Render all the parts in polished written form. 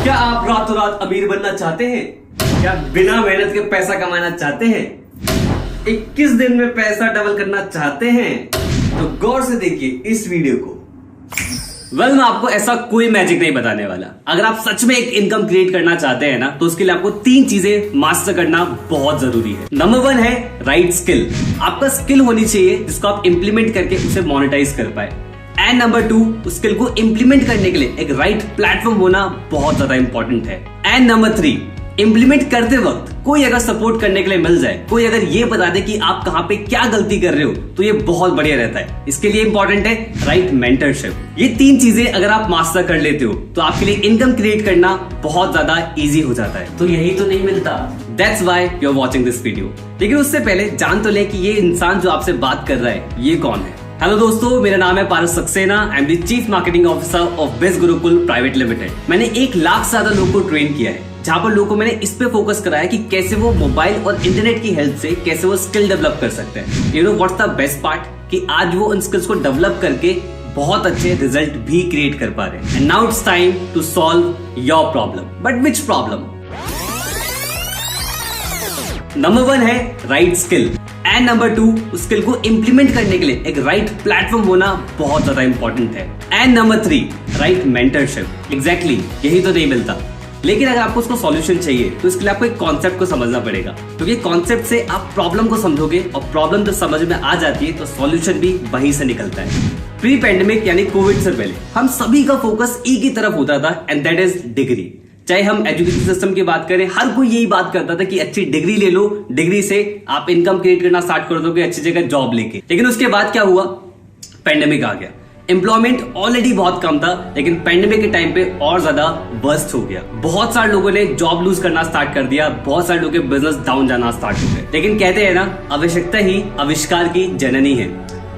क्या आप रातों रात अमीर बनना चाहते हैं? क्या बिना मेहनत के पैसा कमाना चाहते हैं? 21 दिन में पैसा डबल करना चाहते हैं? तो गौर से देखिए इस वीडियो को। मैं आपको ऐसा कोई मैजिक नहीं बताने वाला। अगर आप सच में एक इनकम क्रिएट करना चाहते हैं ना, तो उसके लिए आपको 3 चीजें मास्टर करना बहुत जरूरी है। नंबर 1 है राइट स्किल। आपका स्किल होनी चाहिए जिसको आप इंप्लीमेंट करके उसे मोनेटाइज कर पाए। एंड नंबर 2, उस स्किल को इंप्लीमेंट करने के लिए एक राइट प्लेटफॉर्म होना बहुत ज्यादा इंपॉर्टेंट है। एंड नंबर 3, इंप्लीमेंट करते वक्त कोई अगर सपोर्ट करने के लिए मिल जाए, कोई अगर ये बता दे कि आप कहां पे क्या गलती कर रहे हो, तो ये बहुत बढ़िया रहता है। इसके लिए इंपॉर्टेंट है राइट मेंटरशिप। ये 3 चीजें अगर आप मास्टर कर लेते हो तो आपके लिए इनकम क्रिएट करना बहुत ज्यादा इजी हो जाता है। तो यही तो नहीं मिलता, that's why you are watching this video. लेकिन उससे पहले जान तो ले कि ये इंसान जो आपसे बात कर रहा है ये कौन है। हेलो दोस्तों, मेरा नाम है Paras Saxena. I am the chief marketing officer of Biz Gurukul private limited. मैंने 1 लाख से ज्यादा लोगों को ट्रेन किया है, जहां पर लोगों को मैंने इस पे फोकस कराया कि कैसे वो मोबाइल और इंटरनेट की हेल्प से कैसे वो स्किल डेवलप कर सकते हैं। You know what's the best part, कि आज वो उन स्किल्स को डेवलप करके बहुत अच्छे रिजल्ट भी क्रिएट कर पा रहे हैं। And now it's time to solve your problem. But which problem? Number 1 है राइट स्किल। एंड नंबर 2, उस स्किल को इंप्लीमेंट करने के लिए एक राइट प्लेटफॉर्म होना बहुत ज्यादा इंपॉर्टेंट है। And number 3, right mentorship. Exactly, यही तो नहीं मिलता। लेकिन अगर आपको उसको सॉल्यूशन चाहिए तो इसके लिए आपको एक कॉन्सेप्ट को समझना पड़ेगा, क्योंकि कॉन्सेप्ट से आप प्रॉब्लम को समझोगे और प्रॉब्लम जब समझ में आ जाती है तो सॉल्यूशन भी वहीं से निकलता है। प्री पैंडेमिक यानी कोविड से पहले हम सभी का फोकस एक ही तरफ होता था, एंड दैट इज डिग्री। चाहे हम एजुकेशन सिस्टम की बात करें, हर कोई यही बात करता था कि अच्छी डिग्री ले लो, डिग्री से आप इनकम क्रिएट करना स्टार्ट कर दोगे अच्छी जगह जॉब लेके। लेकिन उसके बाद क्या हुआ? पैंडेमिक आ गया। एम्प्लॉयमेंट ऑलरेडी बहुत कम था, लेकिन पैंडेमिक के टाइम पे और ज्यादा बर्स्ट हो गया। बहुत सारे लोगों ने जॉब लूज करना स्टार्ट कर दिया, बहुत सारे लोगों के बिजनेस डाउन जाना स्टार्ट हो गए। लेकिन कहते हैं ना, आवश्यकता ही आविष्कार की जननी है।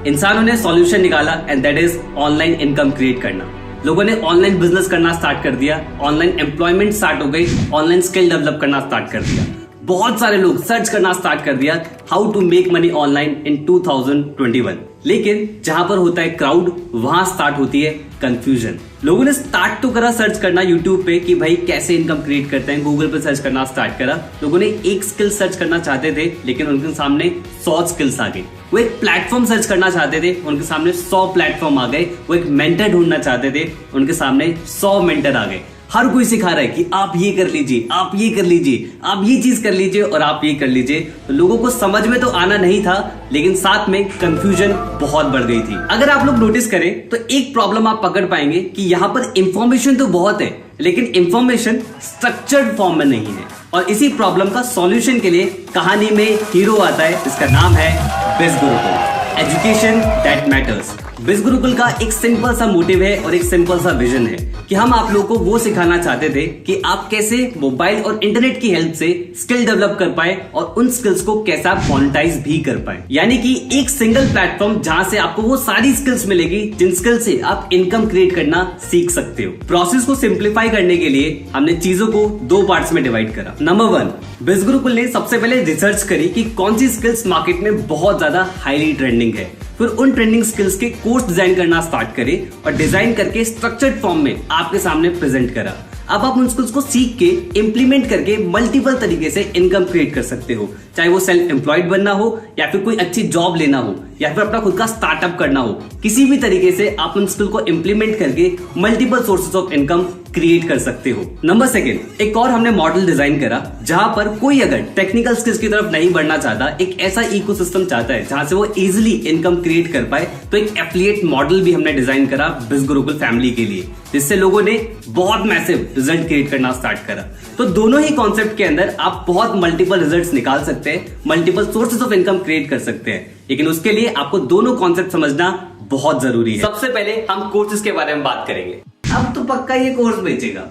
इंसानों ने सॉल्यूशन निकाला, and that is online income create करना। लोगों ने ऑनलाइन बिजनेस करना स्टार्ट कर दिया, ऑनलाइन एम्प्लॉयमेंट स्टार्ट हो गई, ऑनलाइन स्किल डेवलप करना स्टार्ट कर दिया। बहुत सारे लोग सर्च करना स्टार्ट कर दिया how to make money online in 2021। लेकिन जहां पर होता है क्राउड, वहां स्टार्ट होती है कंफ्यूजन। लोगों ने स्टार्ट तो करा सर्च करना यूट्यूब पे कि भाई कैसे इनकम क्रिएट करते हैं, गूगल पे सर्च करना स्टार्ट करा। लोगों ने एक स्किल सर्च करना चाहते थे, लेकिन उनके सामने 100 स्किल्स आ गई। वो एक प्लेटफॉर्म सर्च करना चाहते थे, उनके सामने 100 प्लेटफॉर्म आ गए। वो एक मेंटर ढूंढना चाहते थे, उनके सामने 100 मेंटर आ गए। हर कोई सिखा रहा है कि आप ये कर लीजिए, आप ये कर लीजिए, आप ये चीज कर लीजिए और आप ये कर लीजिए। तो लोगों को समझ में तो आना नहीं था, लेकिन साथ में कंफ्यूजन बहुत बढ़ गई थी। अगर आप लोग नोटिस करें तो एक प्रॉब्लम आप पकड़ पाएंगे कि यहाँ पर इंफॉर्मेशन तो बहुत है, लेकिन इंफॉर्मेशन स्ट्रक्चर्ड फॉर्म में नहीं है। और इसी प्रॉब्लम का सॉल्यूशन के लिए कहानी में हीरो आता है, जिसका नाम है बिज गुरुकुल, एजुकेशन दैट मैटर्स। बिज गुरुकुल का एक सिंपल सा मोटिव है और एक सिंपल सा विजन है कि हम आप लोगों को वो सिखाना चाहते थे कि आप कैसे मोबाइल और इंटरनेट की हेल्प से स्किल डेवलप कर पाए और उन स्किल्स को कैसे आप मोनेटाइज भी कर पाए। यानी कि एक सिंगल प्लेटफॉर्म जहां से आपको वो सारी स्किल्स मिलेगी जिन स्किल से आप इनकम क्रिएट करना सीख सकते हो। प्रोसेस को सिंप्लीफाई करने के लिए हमने चीजों को 2 पार्ट्स में डिवाइड करा। नंबर 1, बिज गुरुकुल ने सबसे पहले रिसर्च करी कि कौन सी स्किल्स मार्केट में बहुत ज्यादा हाईली ट्रेंडिंग है। फिर उन ट्रेंडिंग स्किल्स के कोर्स डिजाइन करना स्टार्ट करे और डिजाइन करके स्ट्रक्चर्ड फॉर्म में आपके सामने प्रेजेंट करा। अब आप उन स्किल्स को सीख के इंप्लीमेंट करके मल्टीपल तरीके से इनकम क्रिएट कर सकते हो, चाहे वो सेल्फ एम्प्लॉयड बनना हो या फिर कोई अच्छी जॉब लेना हो या फिर अपना खुद का स्टार्टअप करना हो। किसी भी तरीके से आप उन स्किल को इंप्लीमेंट करके multiple sources of income create कर सकते हो। नंबर 2, एक और हमने मॉडल डिजाइन करा जहां पर कोई अगर टेक्निकल स्किल्स की तरफ नहीं बढ़ना चाहता, एक ऐसा इकोसिस्टम चाहता है जहां से वो इजीली इनकम क्रिएट कर पाए, तो एक एफिलिएट मॉडल भी हमने डिजाइन करा बिज गुरुकुल फैमिली के लिए, जिससे लोगों ने बहुत मैसिव रिजल्ट क्रिएट करना स्टार्ट करा। तो दोनों ही कॉन्सेप्ट के अंदर आप बहुत मल्टीपल रिजल्ट्स निकाल सकते हैं, multiple sources of income create कर सकते हैं। लेकिन उसके लिए आपको दोनों कॉन्सेप्ट समझना बहुत जरूरी है। सबसे पहले हम कोर्सेज के बारे में बात करेंगे। अब तो पक्का ये कोर्स बेचेगा।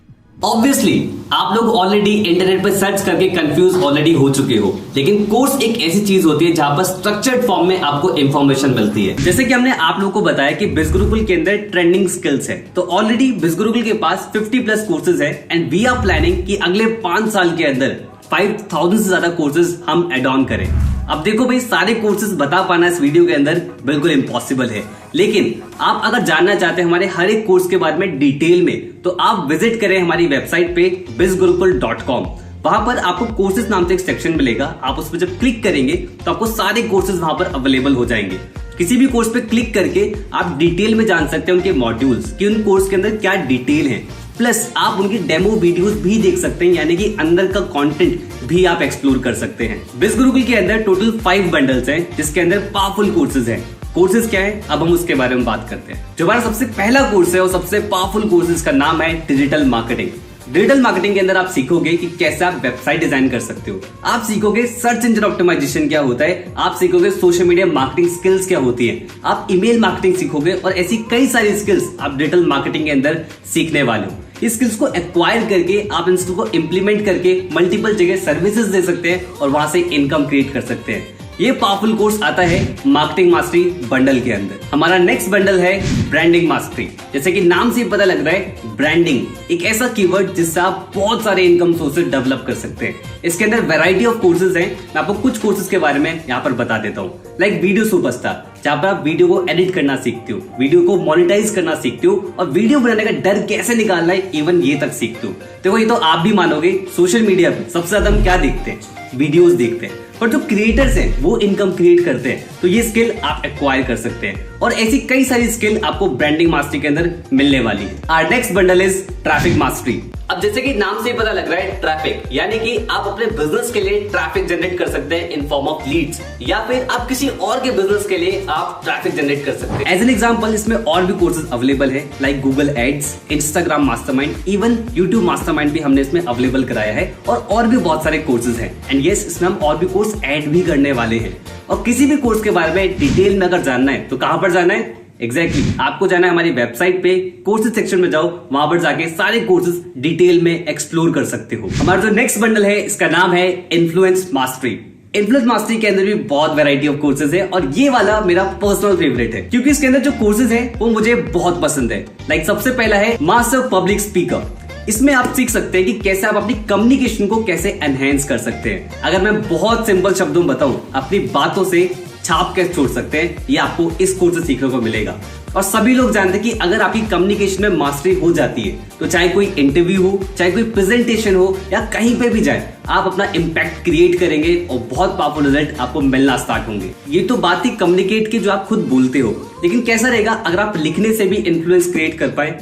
ऑब्वियसली आप लोग ऑलरेडी इंटरनेट पर सर्च करके कंफ्यूज ऑलरेडी हो चुके हो, लेकिन कोर्स एक ऐसी चीज होती है जहां पर स्ट्रक्चर्ड फॉर्म में आपको इंफॉर्मेशन मिलती है। जैसे कि हमने आप लोगों को बताया कि बिज गुरुकुल के अंदर ट्रेंडिंग स्किल्स है, तो ऑलरेडी बिज गुरुकुल के पास 50+ कोर्सेज है, एंड वी आर प्लानिंग कि अगले 5 साल के अंदर 5000 से ज्यादा कोर्सेज हम एड ऑन करें। अब देखो भाई, सारे कोर्सेज बता पाना इस वीडियो के अंदर बिल्कुल इम्पॉसिबल है, लेकिन आप अगर जानना चाहते हैं हमारे हर एक कोर्स के बारे में डिटेल में, तो आप विजिट करें हमारी वेबसाइट पे bizgurukul.com। वहां पर आपको कोर्सेज नाम से एक सेक्शन मिलेगा। आप उस पर जब क्लिक करेंगे तो आपको सारे कोर्सेज वहां पर अवेलेबल हो जाएंगे। किसी भी कोर्स पे क्लिक करके आप डिटेल में जान सकते हैं उनके मॉड्यूल्स कि उन कोर्स के अंदर क्या डिटेल है, प्लस आप उनकी डेमो वीडियोस भी देख सकते हैं, यानी कि अंदर का कंटेंट भी आप एक्सप्लोर कर सकते हैं। बिज गुरुकुल के अंदर टोटल 5 बंडल्स हैं, जिसके अंदर पावरफुल कोर्सेज हैं। कोर्सेज क्या है, अब हम उसके बारे में बात करते हैं। जो हमारा सबसे पहला कोर्स है और सबसे पावरफुल कोर्सेज का नाम है डिजिटल मार्केटिंग। डिजिटल मार्केटिंग के अंदर आप सीखोगे कि कैसे आप वेबसाइट डिजाइन कर सकते हो, आप सीखोगे सर्च इंजन ऑप्टिमाइजेशन क्या होता है, आप सीखोगे सोशल मीडिया मार्केटिंग स्किल्स क्या होती है, आप ईमेल मार्केटिंग सीखोगे और ऐसी कई सारी स्किल्स आप डिजिटल मार्केटिंग के अंदर सीखने वाले हो। इस स्किल्स को एक्वायर करके आप इन स्किल्स को इंप्लीमेंट करके मल्टीपल जगह सर्विसेज दे सकते हैं और वहां से इनकम क्रिएट कर सकते हैं। ये पावरफुल कोर्स आता है मार्केटिंग मास्टरी बंडल के अंदर। हमारा नेक्स्ट बंडल है ब्रांडिंग मास्टरी। जैसे कि नाम से पता लग रहा है, ब्रांडिंग एक ऐसा कीवर्ड जिससे आप बहुत सारे इनकम सोर्सेज डेवलप कर सकते हैं। इसके अंदर वैरायटी ऑफ कोर्सेज हैं। मैं आपको कुछ कोर्सेज के बारे में यहाँ पर बता देता हूँ। लाइक वीडियो सुपरस्टार, जहाँ पर आप वीडियो को एडिट करना सीखते हो, वीडियो को मोनेटाइज करना सीखते हो और वीडियो बनाने का डर कैसे निकालना है, इवन ये तक सीखते हो। देखो, ये तो आप भी मानोगे, सोशल मीडिया पे सबसे ज्यादा हम क्या देखते हैं, वीडियोस देखते हैं, पर जो क्रिएटर्स हैं वो इनकम क्रिएट करते हैं, तो ये स्किल आप एक्वायर कर सकते हैं। और ऐसी कई सारी स्किल आपको ब्रांडिंग मास्टरी के अंदर मिलने वाली है। Our next bundle is traffic mastery. अब जैसे कि नाम से ही पता लग रहा है, ट्रैफिक यानी कि आप अपने बिजनेस के लिए ट्रैफिक जनरेट कर सकते हैं इन फॉर्म ऑफ लीड्स, या फिर आप किसी और के बिजनेस के लिए आप ट्रैफिक जनरेट कर सकते हैं। एज एन एग्जांपल, इसमें और भी कोर्सेज अवेलेबल है, like Google ads, Instagram mastermind, even YouTube mastermind भी हमने इसमें अवेलेबल कराया है और भी बहुत सारे कोर्सेज हैं। एंड यस, इसमें हम और भी कोर्स ऐड भी करने वाले हैं। और किसी भी कोर्स के बारे में डिटेल में अगर जानना है तो कहां पर जाना है? एग्जैक्टली आपको जाना है हमारी वेबसाइट पे, कोर्सेज सेक्शन में जाओ, वहां पर जाके सारे कोर्सेज डिटेल में एक्सप्लोर कर सकते हो। हमारा जो नेक्स्ट बंडल है, इसका नाम है इन्फ्लुएंस मास्टरी। इन्फ्लुएंस मास्टरी के अंदर भी बहुत वैरायटी ऑफ कोर्सेज है और ये वाला मेरा पर्सनल फेवरेट है, क्योंकि इसके अंदर जो कोर्सेज है वो मुझे बहुत पसंद है। लाइक सबसे पहला है मास्टर पब्लिक स्पीकर। इसमें आप सीख सकते हैं कि कैसे आप अपनी कम्युनिकेशन को कैसे एनहेंस कर सकते हैं। अगर मैं बहुत सिंपल शब्दों में बताऊं, अपनी बातों से छाप कैसे छोड़ सकते हैं, ये आपको इस कोर्स से सीखने को मिलेगा। और सभी लोग जानते हैं कि अगर आपकी कम्युनिकेशन में मास्टरी हो जाती है तो चाहे कोई इंटरव्यू हो, चाहे कोई प्रेजेंटेशन हो या कहीं पे भी जाए, आप अपना इम्पैक्ट क्रिएट करेंगे और बहुत पावरफुल रिजल्ट आपको मिलना स्टार्ट होंगे। ये तो बात थी कम्युनिकेट की, जो आप खुद बोलते हो, लेकिन कैसा रहेगा अगर आप लिखने से भी इन्फ्लुएंस क्रिएट कर पाए?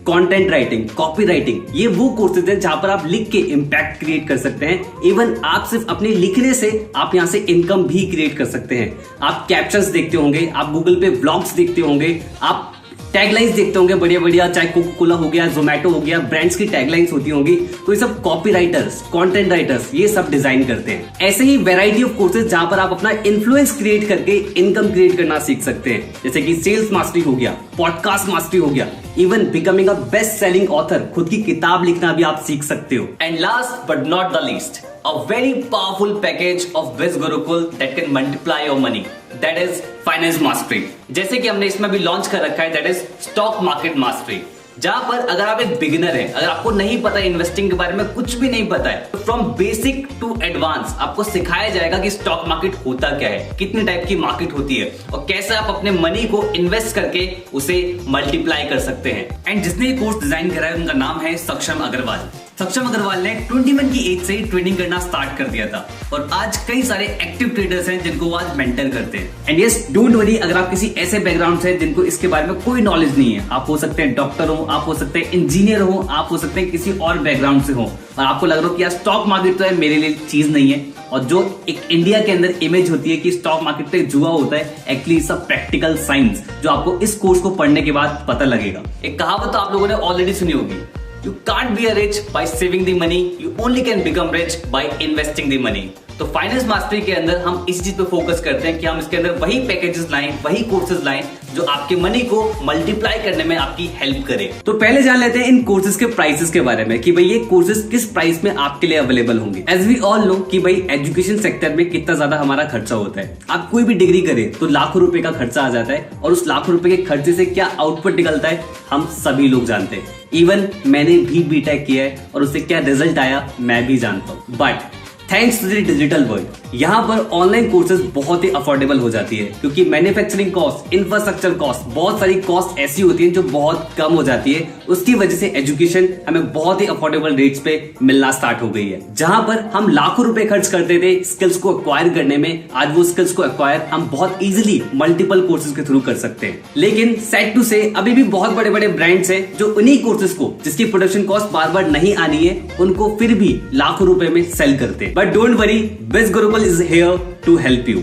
कंटेंट राइटिंग, कॉपी राइटिंग, ये वो कोर्सेज हैं जहां पर आप लिख के इम्पैक्ट क्रिएट कर सकते हैं। इवन आप सिर्फ अपने लिखने से आप यहां से इनकम भी क्रिएट कर सकते हैं। आप कैप्शंस देखते होंगे, आप गूगल पे व्लॉग्स देखते होंगे, आप टैगलाइंस देखते होंगे बढ़िया बढ़िया, चाहे कोका कोला हो गया, जोमेटो हो गया, ब्रांड्स की टैगलाइंस होती होंगी, तो ये सब कॉपी राइटर्स, कंटेंट राइटर्स ये सब डिजाइन करते हैं। ऐसे ही वैरायटी ऑफ कोर्सेज जहां पर आप अपना इन्फ्लुएंस क्रिएट करके इनकम क्रिएट करना सीख सकते हैं, जैसे कि सेल्स मास्टरी हो गया, पॉडकास्ट मास्टरी हो गया, even becoming a best selling author, खुद की किताब लिखना भी आप सीख सकते हो। And last but not the least, a very powerful package of Biz Gurukul that can multiply your money, that is finance mastery। जैसे कि हमने इसमें भी लॉन्च कर रखा है, that is stock market mastery, जहां पर अगर आप एक बिगिनर है, अगर आपको नहीं पता इन्वेस्टिंग के बारे में, कुछ भी नहीं पता है, तो फ्रॉम बेसिक टू एडवांस आपको सिखाया जाएगा कि स्टॉक मार्केट होता क्या है, कितने टाइप की मार्केट होती है और कैसे आप अपने मनी को इन्वेस्ट करके उसे मल्टीप्लाई कर सकते हैं। एंड जिसने ये कोर्स डिजाइन करा है उनका नाम है सक्षम अग्रवाल। सक्षम अग्रवाल ने 21 की एज से ही ट्रेडिंग करना स्टार्ट कर दिया था और आज कई सारे एक्टिव ट्रेडर्स हैं जिनको वो आज मेंटर करते हैं। एंड यस, डोंट वरी, अगर आप किसी ऐसे बैकग्राउंड से जिनको इसके बारे में कोई नॉलेज नहीं है, आप हो सकते हैं डॉक्टर हो, आप हो सकते हैं इंजीनियर हो, आप हो सकते हैं किसी और बैकग्राउंड से हो, और आपको लग रहा हो कि यार स्टॉक मार्केट तो है मेरे लिए चीज नहीं है, और जो एक इंडिया के अंदर इमेज होती है कि स्टॉक मार्केट पे जुआ होता है, एक्चुअली सब प्रैक्टिकल साइंस जो आपको इस कोर्स को पढ़ने के बाद पता लगेगा। एक कहावत तो आप लोगों ने ऑलरेडी सुनी होगी, You can't be rich by saving the money, you only can become rich by investing the money। तो फाइनेंस मास्टरी के अंदर हम इस चीज पे फोकस करते हैं कि हम इसके अंदर वही पैकेजेस लाएं, वही कोर्सेज लाएं जो आपके मनी को मल्टीप्लाई करने में आपकी हेल्प करे। तो पहले जान लेते हैं इन कोर्सेज के प्राइसेस के बारे में कि भाई ये कोर्सेज किस प्राइस में आपके लिए अवेलेबल होंगे। एज वी ऑल नो कि भाई एजुकेशन सेक्टर में कितना ज्यादा हमारा खर्चा होता है। आप कोई भी डिग्री करें तो लाखों रुपए का खर्चा आ जाता है, और उस लाखों रुपए के खर्चे से क्या आउटपुट निकलता है हम सभी लोग जानते हैं। इवन मैंने भी बीटेक किया है और उससे क्या रिजल्ट आया मैं भी जानता हूँ। But thanks to the digital world यहाँ पर ऑनलाइन कोर्सेज बहुत ही अफोर्डेबल हो जाती है, क्योंकि मैन्युफैक्चरिंग कॉस्ट, इंफ्रास्ट्रक्चर कॉस्ट, बहुत सारी कॉस्ट ऐसी होती है जो बहुत कम हो जाती है। उसकी वजह से एजुकेशन हमें बहुत ही अफोर्डेबल रेट्स पे मिलना स्टार्ट हो गई है। जहां पर हम लाखों रुपए खर्च करते थे स्किल्स को एक्वायर करने में, आज वो स्किल्स को एक्वायर हम बहुत इजीली मल्टीपल कोर्सेज के थ्रू कर सकते हैं। लेकिन सैड टू से अभी भी बहुत बड़े बड़े ब्रांड्स हैं जो उन्हीं कोर्सेज को, जिसकी प्रोडक्शन कॉस्ट बार बार नहीं आनी है, उनको फिर भी लाखों रुपए में सेल करते हैं। But don't worry, Biz Gurukul is here to help you.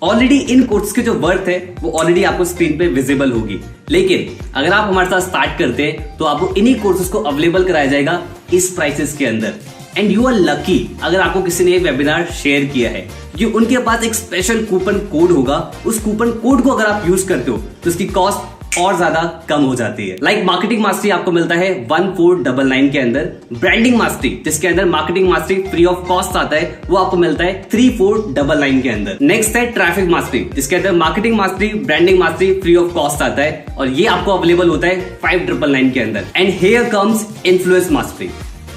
Already in course की जो वर्थ है वो ऑलरेडी आपको स्क्रीन पे विजिबल होगी, लेकिन अगर आप हमारे साथ स्टार्ट करते हैं तो आपको इन्हीं कोर्सेज को अवेलेबल कराया जाएगा इस प्राइसेस के अंदर। एंड यू आर लकी अगर आपको किसी ने ये वेबिनार शेयर किया है, क्योंकि उनके पास एक स्पेशल कूपन कोड होगा। उस कूपन कोड को अगर आप यूज करते हो तो उसकी कॉस्ट और ज्यादा कम हो जाती है। लाइक मार्केटिंग मास्टरी आपको मिलता है 1499 के अंदर, ब्रांडिंग मास्टरी जिसके अंदर marketing mastery free of cost आता है वो आपको मिलता है 3499 के अंदर। नेक्स्ट है ट्रैफिक मास्टरी जिसके अंदर marketing mastery, branding mastery free of cost आता है और ये आपको अवेलेबल होता है 5999 के अंदर। And here comes influence mastery.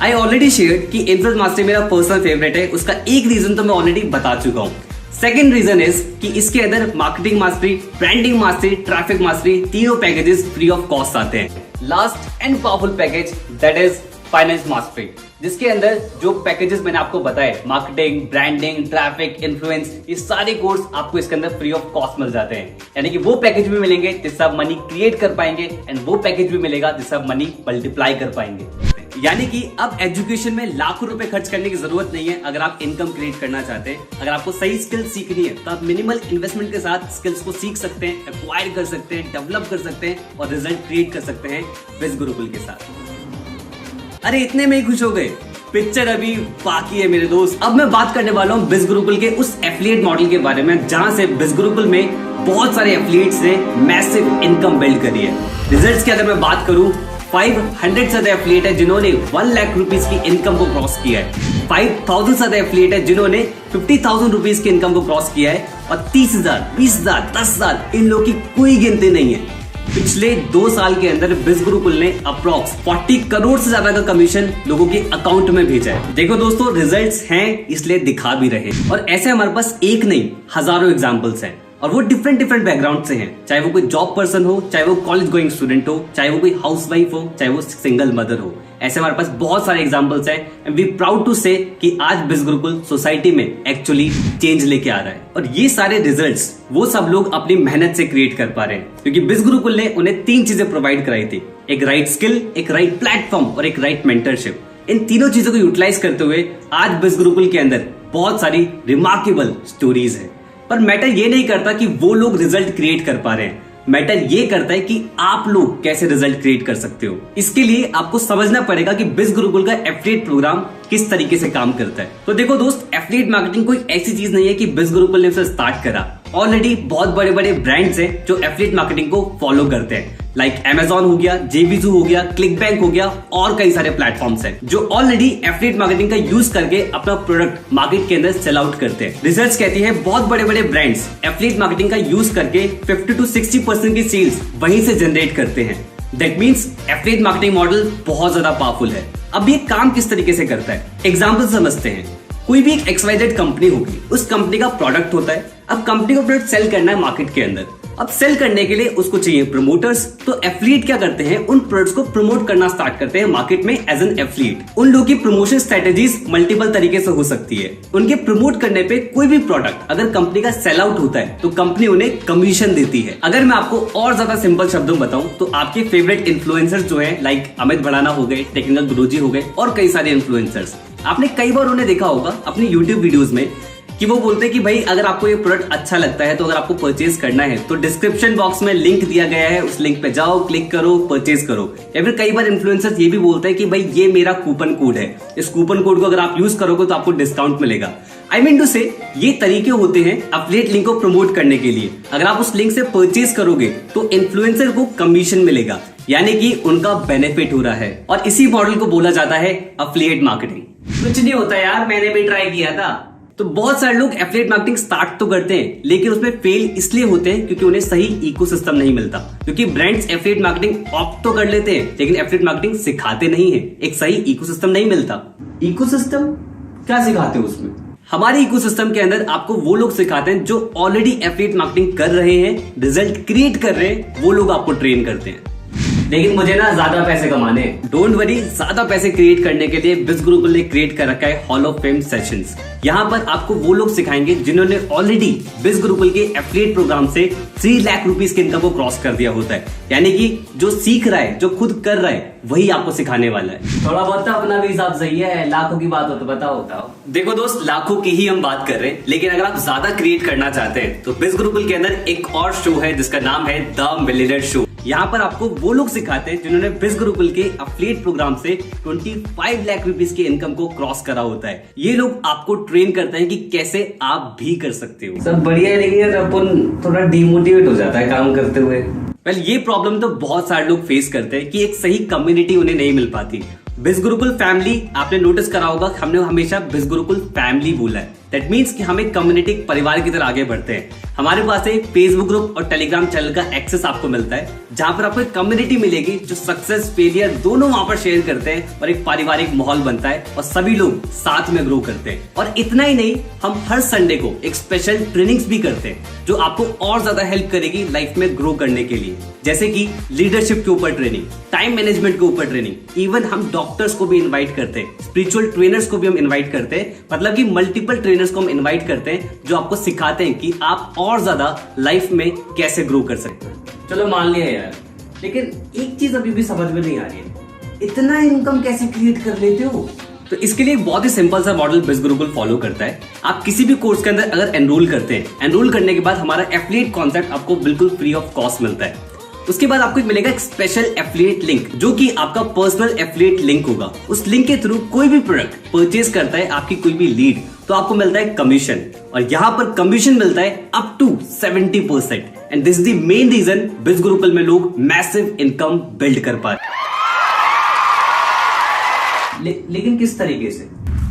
I already share कि इन्फ्लुएंस मास्टरी मेरा पर्सनल फेवरेट है। उसका एक रीजन तो मैं ऑलरेडी बता चुका हूँ। सेकेंड रीजन इज कि इसके अंदर marketing mastery, branding mastery, traffic mastery तीनों पैकेजेस फ्री ऑफ कॉस्ट आते हैं। Last and powerful package that is finance mastery, जिसके अंदर जो पैकेजेस मैंने आपको बताए, मार्केटिंग, ब्रांडिंग, ट्रैफिक, इन्फ्लुएंस, ये सारे कोर्स आपको इसके अंदर फ्री ऑफ कॉस्ट मिल जाते हैं। यानी कि वो पैकेज भी मिलेंगे जिससे आप मनी क्रिएट कर पाएंगे एंड वो पैकेज भी मिलेगा जिससे आप मनी मल्टीप्लाई कर पाएंगे। यानी कि अब एजुकेशन में लाखों रुपए खर्च करने की जरूरत नहीं है अगर आप इनकम क्रिएट करना चाहते हैं। अगर आपको सही स्किल्स सीखनी है तो आप मिनिमल इन्वेस्टमेंट के साथ स्किल्स को सीख सकते हैं, एक्वायर कर सकते हैं, डेवलप कर सकते हैं और रिजल्ट क्रिएट कर सकते हैं बिज गुरुकुल के साथ। अरे इतने में ही खुश हो गए? पिक्चर अभी बाकी है मेरे दोस्त। अब मैं बात करने वाला हूँ बिज गुरुकुल के उस एफिलिएट मॉडल के बारे में जहां से बिज गुरुकुल में बहुत सारे एफिलिएट्स ने मैसिव इनकम बिल्ड करी है। रिजल्ट्स की अगर मैं बात करूं, 500 से ज्यादा एफिलिएट है जिन्होंने 1 लाख रुपीस की इनकम को क्रॉस किया है। 5000 से ज्यादा एफिलिएट है जिन्होंने 50,000 रुपीस की इनकम को क्रॉस किया है और 30,000, 20,000, 10,000 इन लोगों की कोई गिनती नहीं है। पिछले 2 साल के अंदर बिज गुरुकुल ने अप्रॉक्स 40 करोड़ से ज्यादा का कमीशन लोगों के अकाउंट में भेजा है। देखो दोस्तों, रिजल्ट्स हैं इसलिए दिखा भी रहे और ऐसे हमारे पास एक नहीं हजारों एग्जांपल्स हैं और वो डिफरेंट बैकग्राउंड से हैं। चाहे वो कोई जॉब पर्सन हो, चाहे वो कॉलेज गोइंग स्टूडेंट हो, चाहे वो कोई हाउसवाइफ हो, चाहे वो सिंगल मदर हो। ऐसे हमारे पास बहुत सारे एग्जांपल्स हैं एंड वी प्राउड टू से कि आज बिज गुरुकुल सोसाइटी में एक्चुअली चेंज लेके आ रहा है। और ये सारे रिजल्ट्स वो सब लोग अपनी मेहनत से क्रिएट कर पा रहे हैं, क्योंकि बिज गुरुकुल ने उन्हें 3 चीजें प्रोवाइड कराई थी, एक राइट स्किल, एक राइट प्लेटफॉर्म और एक राइट मेंटरशिप। इन तीनों चीजों को यूटिलाइज करते हुए आज बिज गुरुकुल के अंदर बहुत सारी रिमार्केबल स्टोरीज है। पर मैटर ये नहीं करता कि वो लोग रिजल्ट क्रिएट कर पा रहे हैं, मैटर ये करता है कि आप लोग कैसे रिजल्ट क्रिएट कर सकते हो। इसके लिए आपको समझना पड़ेगा कि बिज गुरुकुल का एफिलिएट प्रोग्राम किस तरीके से काम करता है। तो देखो दोस्त, एफिलिएट मार्केटिंग कोई ऐसी चीज नहीं है कि बिज गुरुकुल ने उसे स्टार्ट करा। ऑलरेडी बहुत बड़े बड़े ब्रांड्स हैं जो एफिलिएट मार्केटिंग को फॉलो करते हैं, लाइक Amazon हो गया, JVZoo हो गया, क्लिकबैंक हो गया और कई सारे प्लेटफॉर्म्स हैं जो ऑलरेडी एफिलिएट मार्केटिंग का यूज करके अपना प्रोडक्ट मार्केट के अंदर सेल आउट करते हैं। रिसर्च कहती है बहुत बड़े बड़े ब्रांड्स एफिलिएट मार्केटिंग का यूज करके 50 to 60% की सेल्स वहीं से जनरेट करते हैं। That means affiliate marketing model बहुत ज्यादा पावरफुल है। अब ये काम किस तरीके से करता है, एग्जाम्पल समझते हैं। कोई भी एक XYZ कंपनी होगी, उस कंपनी का प्रोडक्ट होता है। अब कंपनी को प्रोडक्ट सेल करना है मार्केट के अंदर। अब सेल करने के लिए उसको चाहिए प्रमोटर्स। तो एफिलिएट क्या करते हैं, उन प्रोडक्ट्स को प्रमोट करना स्टार्ट करते हैं मार्केट में एज एन एफिलिएट। उन लोगों की प्रमोशन स्ट्रेटेजीज मल्टीपल तरीके से हो सकती है। उनके प्रमोट करने पे कोई भी प्रोडक्ट अगर कंपनी का सेल आउट होता है तो कंपनी उन्हें कमीशन देती है। अगर मैं आपको और ज्यादा सिंपल शब्दों में बताऊं तो आपके फेवरेट इन्फ्लुएंसर्स जो है, लाइक अमित भड़ाना हो गए, टेक्निकल गुरुजी हो गए और कई सारे इन्फ्लुएंसर्स, आपने कई बार उन्हें देखा होगा अपनी यूट्यूब वीडियोस में कि वो बोलते हैं कि भाई अगर आपको ये प्रोडक्ट अच्छा लगता है तो अगर आपको परचेज करना है तो डिस्क्रिप्शन बॉक्स में लिंक दिया गया है, उस लिंक पे जाओ, क्लिक करो, परचेज करो। या फिर कई बार इन्फ्लुएंसर्स ये भी बोलते हैं कि भाई ये मेरा कूपन कोड है, इस कूपन कोड को अगर आप यूज करोगे तो आपको डिस्काउंट मिलेगा। आई मीन टू से ये तरीके होते हैं एफिलिएट लिंक को प्रमोट करने के लिए। अगर आप उस लिंक से परचेज करोगे तो इन्फ्लुएंसर को कमीशन मिलेगा, यानी कि उनका बेनिफिट हो रहा है। और इसी मॉडल को बोला जाता है एफिलिएट मार्केटिंग। कुछ नहीं होता यार, मैंने भी ट्राई किया था। तो बहुत सारे लोग एफिलिएट मार्केटिंग स्टार्ट तो करते हैं लेकिन उसमें फेल इसलिए होते हैं क्योंकि उन्हें सही इकोसिस्टम नहीं मिलता। क्योंकि ब्रांड्स एफिलिएट मार्केटिंग ऑप्ट तो कर लेते हैं लेकिन एफिलिएट मार्केटिंग सिखाते नहीं है, एक सही इकोसिस्टम नहीं मिलता। इकोसिस्टम क्या सिखाते हो उसमें? हमारे इकोसिस्टम के अंदर आपको वो लोग सिखाते हैं जो ऑलरेडी एफिलिएट मार्केटिंग कर रहे हैं, रिजल्ट क्रिएट कर रहे हैं, वो लोग आपको ट्रेन करते हैं। लेकिन मुझे ना ज्यादा पैसे कमाने, डोंट वरी, ज्यादा पैसे क्रिएट करने के लिए बिज गुरुकुल ने क्रिएट कर रखा है हॉल ऑफ फेम सेशंस। यहाँ पर आपको वो लोग सिखाएंगे जिन्होंने ऑलरेडी बिज गुरुकुल के एफिलिएट प्रोग्राम से 3 लाख रुपीस के इनकम को क्रॉस कर दिया होता है। यानी कि जो सीख रहा है, जो खुद कर रहा है, वही आपको सिखाने वाला है। थोड़ा बहुत अपना भी हिसाब सही है, लाखों की बात हो तो बताओ। देखो दोस्त, लाखों की ही हम बात कर रहे हैं, लेकिन अगर आप ज्यादा क्रिएट करना चाहते हैं तो बिज गुरुकुल के अंदर एक और शो है जिसका नाम है द मिलियनेयर शो। यहाँ पर आपको वो लोग सिखाते हैं जिन्होंने बिज गुरुकुल के एफिलिएट प्रोग्राम से 25 लाख रुपीस की इनकम को क्रॉस करा होता है। ये लोग आपको ट्रेन करते हैं कि कैसे आप भी कर सकते हो। सब बढ़िया है, लेकिन यार अपन थोड़ा डिमोटिवेट हो जाता है काम करते हुए। वेल, ये प्रॉब्लम तो बहुत सारे लोग फेस करते हैं कि एक सही कम्युनिटी उन्हें नहीं मिल पाती। बिज गुरुकुल फैमिली, आपने नोटिस करा होगा, हमने हमेशा बिज गुरुकुल फैमिली बोला है। दैट मीन्स कि हम एक कम्युनिटी, परिवार की तरह आगे बढ़ते हैं। हमारे पास एक फेसबुक ग्रुप और टेलीग्राम चैनल का एक्सेस आपको मिलता है, जहां पर आपको एक कम्युनिटी मिलेगी जो सक्सेस फेलियर दोनों वहां पर शेयर करते हैं और एक पारिवारिक माहौल बनता है और सभी लोग साथ में ग्रो करते हैं। और इतना ही नहीं, हम हर संडे को एक स्पेशल ट्रेनिंग्स भी करते हैं जो आपको और ज्यादा हेल्प करेगी लाइफ में ग्रो करने के लिए, जैसे कि लीडरशिप के ऊपर ट्रेनिंग, टाइम मैनेजमेंट के ऊपर ट्रेनिंग, इवन हम डॉक्टर्स को भी इन्वाइट करते हैं, स्पिरिचुअल ट्रेनर्स को भी हम इन्वाइट करते हैं, मतलब कि मल्टीपल ट्रेनर्स को हम इन्वाइट करते हैं जो आपको सिखाते हैं कि आप और ज्यादा लाइफ में कैसे ग्रो कर सकते हैं। चलो मान लिया यार, लेकिन एक चीज अभी भी समझ में नहीं आ रही है, इतना इनकम कैसे क्रिएट कर लेते हो? तो इसके लिए बहुत ही सिंपल सा मॉडल बिज गुरुकुल फॉलो करता है। आप किसी भी कोर्स के अंदर अगर एनरोल करते हैं, एनरोल करने के बाद हमारा एफिलिएट कॉन्सेप्ट आपको बिल्कुल फ्री ऑफ कॉस्ट मिलता है। उसके बाद आपको मिलेगा एक स्पेशल एफिलिएट लिंक, जो कि आपका पर्सनल एफिलिएट लिंक होगा। उस लिंक के थ्रू कोई भी प्रोडक्ट परचेज करता है आपकी कोई भी लीड, तो आपको मिलता है कमीशन, और यहाँ पर कमीशन मिलता है up to 70%। And this is the main reason Biz Gurukul में लोग मैसिव इनकम बिल्ड कर पा रहे। लेकिन किस तरीके से?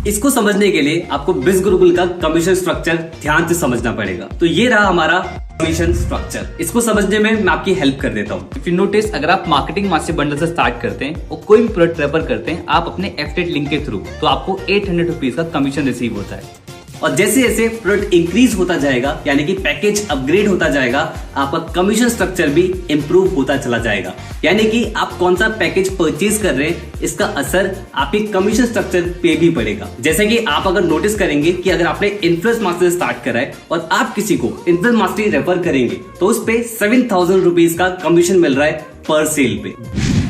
इसको समझने के लिए आपको बिज गुरुकुल का कमीशन स्ट्रक्चर ध्यान से समझना पड़ेगा। तो ये रहा हमारा कमीशन स्ट्रक्चर। इसको समझने में मैं आपकी हेल्प कर देता हूँ। इफ यू नोटिस, अगर आप मार्केटिंग मास्टर बंडल से स्टार्ट करते हैं और कोई भी प्रोडक्ट रेफर करते हैं आप अपने एफिलिएट लिंक के थ्रू, तो आपको 800 रुपीज का कमीशन रिसीव होता है। और जैसे जैसे प्रोडक्ट इंक्रीज होता जाएगा, यानी कि पैकेज अपग्रेड होता जाएगा, आपका कमीशन स्ट्रक्चर भी इंप्रूव होता चला जाएगा। यानी कि आप कौन सा पैकेज परचेज कर रहे हैं, इसका असर आपके कमीशन स्ट्रक्चर पे भी पड़ेगा। जैसे कि आप अगर नोटिस करेंगे कि अगर आपने इन्फ्लुएंस मास्टर स्टार्ट करा है और आप किसी को इन्फ्लुएंस मास्टर रेफर करेंगे, तो उस पे 7000 रुपीज का कमीशन मिल रहा है पर सेल पे।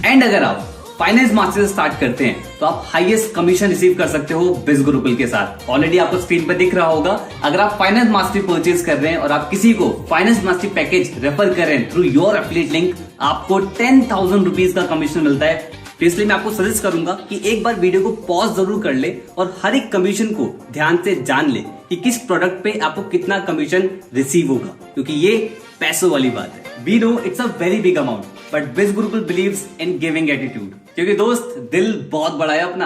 एंड अगर आप फाइनेंस मास्टर स्टार्ट करते हैं तो आप हाईएस्ट कमीशन रिसीव कर सकते हो बिज गुरुकुल के साथ। ऑलरेडी आपको स्क्रीन पर दिख रहा होगा, अगर आप फाइनेंस मास्टरी परचेज कर रहे हैं और आप किसी को फाइनेंस मास्टरी पैकेज रेफर कर रहे हैं थ्रू योर एफिलिएट लिंक, आपको 10,000 रुपीज का कमीशन मिलता है। तो इसलिए मैं आपको सजेस्ट करूंगा कि एक बार वीडियो को पॉज जरूर कर ले और हर एक कमीशन को ध्यान से जान ले कि किस प्रोडक्ट पे आपको कितना कमीशन रिसीव होगा, क्योंकि ये पैसों वाली बात है। We know it's a very big amount, but Biz Gurukul believes in giving attitude. क्योंकि दोस्त, दिल बहुत बड़ा है अपना।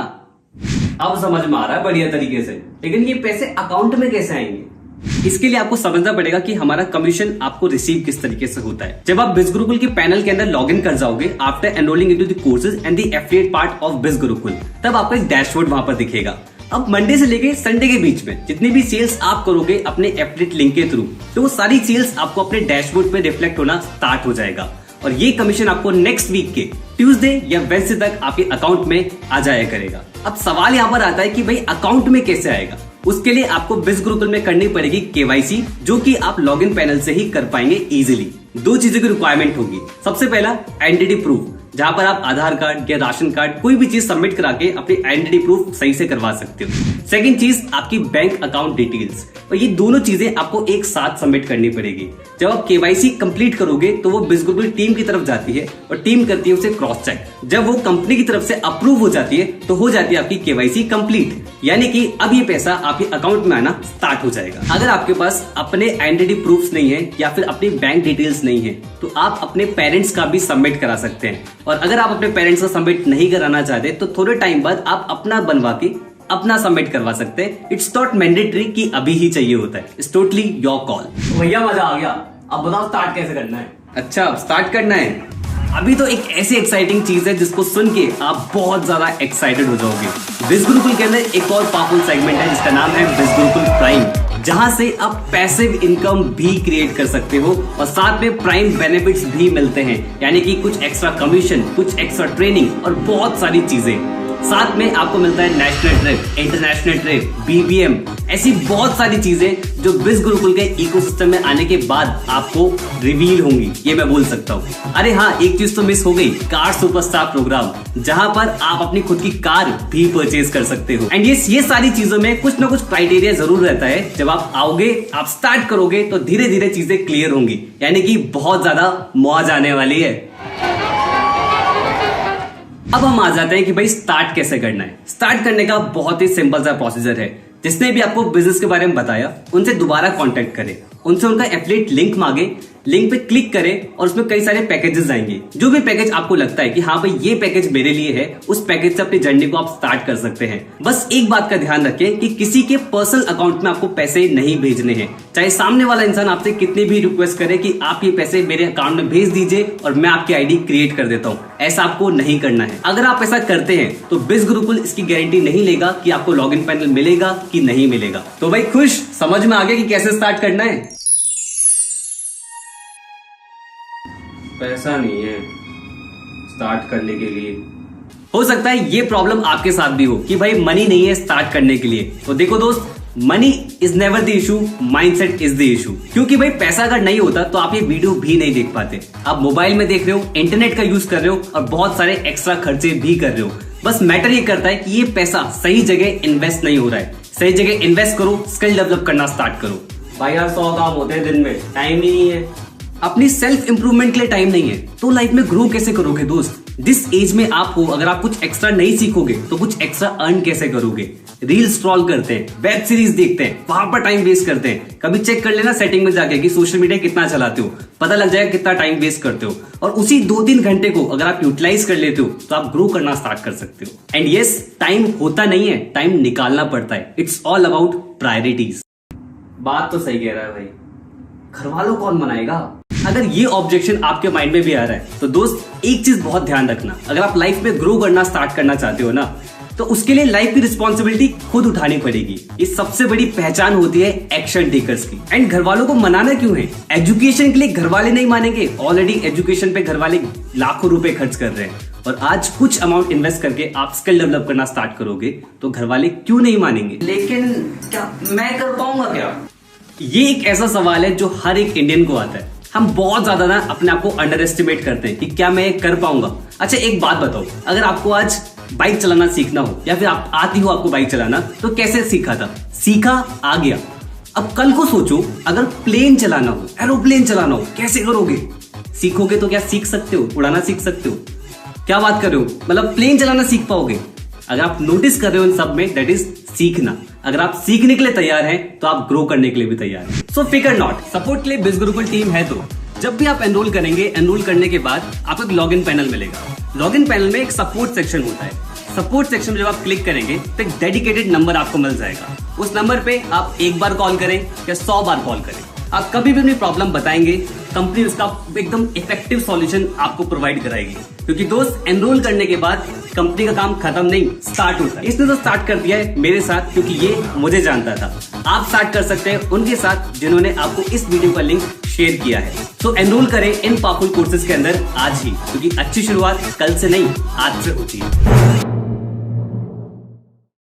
अब समझ में आ रहा है बढ़िया तरीके से, लेकिन ये पैसे अकाउंट में कैसे आएंगे? इसके लिए आपको समझना पड़ेगा कि हमारा कमीशन आपको रिसीव किस तरीके से होता है। जब आप बिज गुरुकुल के पैनल के अंदर लॉग इन कर जाओगे after enrolling into the courses and the affiliate part of Biz Gurukul, तब आपको एक डैशबोर्ड वहां पर दिखेगा। अब मंडे से लेके संडे के बीच में जितनी भी सेल्स आप करोगे अपने एफिलिएट लिंक के थ्रू, तो वो सारी सेल्स आपको अपने डैशबोर्ड पे रिफ्लेक्ट होना स्टार्ट हो जाएगा। और ये कमीशन आपको नेक्स्ट वीक के ट्यूसडे या वेडनेसडे तक आपके अकाउंट में आ जाया करेगा। अब सवाल यहाँ पर आता है कि भाई अकाउंट में कैसे आएगा? उसके लिए आपको बिज गुरुकुल में करनी पड़ेगी केवाईसी, जो कि आप लॉगिन पैनल से ही कर पाएंगे इजीली। 2 चीजों की रिक्वायरमेंट होगी। सबसे पहला आइडेंटिटी प्रूफ, जहां पर आप आधार कार्ड या राशन कार्ड कोई भी चीज सबमिट करा के अपनी आइडेंटिटी प्रूफ सही से करवा सकते हो। सेकंड चीज आपकी बैंक अकाउंट डिटेल्स, और ये दोनों चीजें आपको एक साथ सबमिट करनी पड़ेगी। जब आप केवाईसी कंप्लीट करोगे तो वो बिज गुरुकुल टीम की तरफ जाती है और टीम करती है उसे क्रॉस चेक। जब वो कंपनी की तरफ से अप्रूव हो जाती है तो हो जाती है आपकी केवाईसी कंप्लीट, यानी कि अब ये पैसा आपके अकाउंट में आना स्टार्ट हो जाएगा। अगर आपके पास अपने आइडेंटिटी प्रूफ्स नहीं है या फिर अपनी बैंक डिटेल्स नहीं है, तो आप अपने पेरेंट्स का भी सबमिट करा सकते हैं। और अगर आप अपने पेरेंट्स का सबमिट नहीं कराना चाहते तो थोड़े टाइम बाद आप अपना बनवा के अपना सबमिट करवा सकते हैं। इट्स नॉट मैंडेटरी कि अभी ही चाहिए होता है, इट्स टोटली योर कॉल। भैया मजा आ गया, अब बताओ स्टार्ट कैसे करना है? अच्छा, अब स्टार्ट करना है। अभी तो एक ऐसी एक्साइटिंग चीज है जिसको सुन के आप बहुत ज्यादा एक्साइटेड हो जाओगे। बिज गुरुकुल के अंदर एक और पावरफुल सेगमेंट है जिसका नाम है बिज गुरुकुल प्राइम, जहां से आप पैसिव इनकम भी क्रिएट कर सकते हो और साथ में प्राइम बेनिफिट्स भी मिलते हैं, यानी कि कुछ एक्स्ट्रा कमीशन, कुछ एक्स्ट्रा ट्रेनिंग और बहुत सारी चीजें। साथ में आपको मिलता है national trip, international trip, BBM, ऐसी बहुत सारी चीजें जो बिज गुरुकुल के इकोसिस्टम में आने के बाद आपको रिवील होंगी, ये मैं बोल सकता हूँ। अरे हाँ, एक चीज तो मिस हो गई, कार सुपरस्टार प्रोग्राम, जहां पर आप अपनी खुद की कार भी परचेज कर सकते हो। एंड ये सारी चीजों में कुछ ना कुछ क्राइटेरिया जरूर रहता है। जब आप आओगे, आप स्टार्ट करोगे तो धीरे धीरे चीजें क्लियर होंगी, यानी कि बहुत ज्यादा मौज आने वाली है। अब हम आ जाते हैं कि भाई स्टार्ट कैसे करना है। स्टार्ट करने का बहुत ही सिंपल सा प्रोसीजर है। जिसने भी आपको बिजनेस के बारे में बताया उनसे दोबारा कांटेक्ट करें, उनसे उनका एफिलिएट लिंक मांगे, लिंक पे क्लिक करें और उसमें कई सारे पैकेजेस आएंगे। जो भी पैकेज आपको लगता है कि हाँ भाई ये पैकेज मेरे लिए है, उस पैकेज से अपनी जर्नी को आप स्टार्ट कर सकते हैं। बस एक बात का ध्यान रखें कि किसी के पर्सनल अकाउंट में आपको पैसे नहीं भेजने हैं। चाहे सामने वाला इंसान आपसे कितनी भी रिक्वेस्ट करे कि आप ये पैसे मेरे अकाउंट में भेज दीजिए और मैं आपकी आईडी क्रिएट कर देता हूँ, ऐसा आपको नहीं करना है। अगर आप ऐसा करते हैं तो बिज गुरुकुल इसकी गारंटी नहीं लेगा कि आपको लॉगिन पैनल मिलेगा कि नहीं मिलेगा। तो भाई खुश, समझ में आ गया कि कैसे स्टार्ट करना है। पैसा नहीं है स्टार्ट करने के लिए। हो सकता है ये प्रॉब्लम आपके साथ भी हो कि भाई मनी नहीं है स्टार्ट करने के लिए। तो देखो दोस्त, money is never the issue, mindset is the issue. क्योंकि भाई पैसा अगर नहीं होता तो आप ये वीडियो भी नहीं देख पाते। आप मोबाइल में देख रहे हो, इंटरनेट का यूज कर रहे हो और बहुत सारे एक्स्ट्रा खर्चे भी कर रहे हो। बस मैटर ये करता है कि ये पैसा सही जगह इन्वेस्ट नहीं हो रहा है। सही जगह इन्वेस्ट करो, स्किल डेवलप करना स्टार्ट करो। भाई यार 100 काम होते हैं दिन में, टाइम ही नहीं है। अपनी सेल्फ इंप्रूवमेंट के लिए टाइम नहीं है तो लाइफ में ग्रो कैसे करोगे दोस्त? जिस एज में आप हो, अगर आप कुछ एक्स्ट्रा नहीं सीखोगे तो कुछ एक्स्ट्रा अर्न कैसे करोगे? रील स्क्रॉल करते हैं, वेब सीरीज देखते हैं, वहां पर टाइम वेस्ट करते हैं। कभी चेक कर लेना सेटिंग में जाके कि सोशल मीडिया कितना चलाते हो, पता लग जाएगा कितना टाइम वेस्ट करते हो। और उसी 2-3 घंटे को अगर आप यूटिलाइज कर लेते हो तो आप ग्रो करना स्टार्ट कर सकते हो। एंड यस, टाइम होता नहीं है, टाइम निकालना पड़ता है। It's all about priorities. बात तो सही कह रहा है भाई, घर वालों कौन मनाएगा? अगर ये ऑब्जेक्शन आपके माइंड में भी आ रहा है तो दोस्त एक चीज बहुत ध्यान रखना, अगर आप लाइफ में ग्रो करना स्टार्ट करना चाहते हो ना तो उसके लिए लाइफ की रिस्पॉन्सिबिलिटी खुद उठानी पड़ेगी। ये सबसे बड़ी पहचान होती है एक्शन टेकर्स की। एंड घर वालों को मनाना क्यों है? एजुकेशन के लिए घर वाले नहीं मानेंगे, ऑलरेडी एजुकेशन पे घर वाले लाखों रुपए खर्च कर रहे हैं। और आज कुछ अमाउंट इन्वेस्ट करके आप स्किल डेवलप करना स्टार्ट करोगे तो घर वाले क्यों नहीं मानेंगे? लेकिन क्या मैं कर पाऊंगा क्या? ये एक ऐसा सवाल है जो हर एक इंडियन को आता है। हम बहुत ज्यादा ना अपने आप को अंडर एस्टिमेट करते हैं कि क्या मैं कर पाऊंगा। अच्छा एक बात बताओ, अगर आपको आज बाइक चलाना सीखना हो या फिर आप आती हो आपको बाइक चलाना, तो कैसे सीखा था? सीखा, आ गया। अब कल को सोचो अगर प्लेन चलाना हो, एरोप्लेन चलाना हो, कैसे करोगे? सीखोगे तो क्या सीख सकते हो? उड़ाना सीख सकते हो? क्या बात कर रहे हो? मतलब प्लेन चलाना सीख पाओगे? अगर आप नोटिस कर रहे हो इन सब में, दैट इज सीखना। अगर आप सीखने के लिए तैयार हैं तो आप ग्रो करने के लिए भी तैयार हैं। सो फिकर नॉट, सपोर्ट के लिए बिज गुरुकुल टीम है। तो जब भी आप एनरोल करेंगे, एनरोल करने के बाद आपको एक लॉगिन पैनल मिलेगा। लॉगिन पैनल में एक सपोर्ट सेक्शन होता है। सपोर्ट सेक्शन में जब आप क्लिक करेंगे तो एक डेडिकेटेड नंबर आपको मिल जाएगा। उस नंबर पे आप एक बार कॉल करें या 100 बार कॉल करें, आप कभी भी अपनी प्रॉब्लम बताएंगे, कंपनी उसका एकदम इफेक्टिव सॉल्यूशन आपको प्रोवाइड कराएगी। क्योंकि दोस्त, एनरोल करने के बाद कंपनी का काम खत्म नहीं, स्टार्ट होता है। इसने तो स्टार्ट कर दिया है मेरे साथ, क्योंकि ये मुझे जानता था। आप स्टार्ट कर सकते हैं उनके साथ जिन्होंने आपको इस वीडियो का लिंक शेयर किया है। सो एनरोल करें इन पावरफुल कोर्सेज के अंदर आज ही, क्योंकि अच्छी शुरुआत कल से नहीं आज से होती है।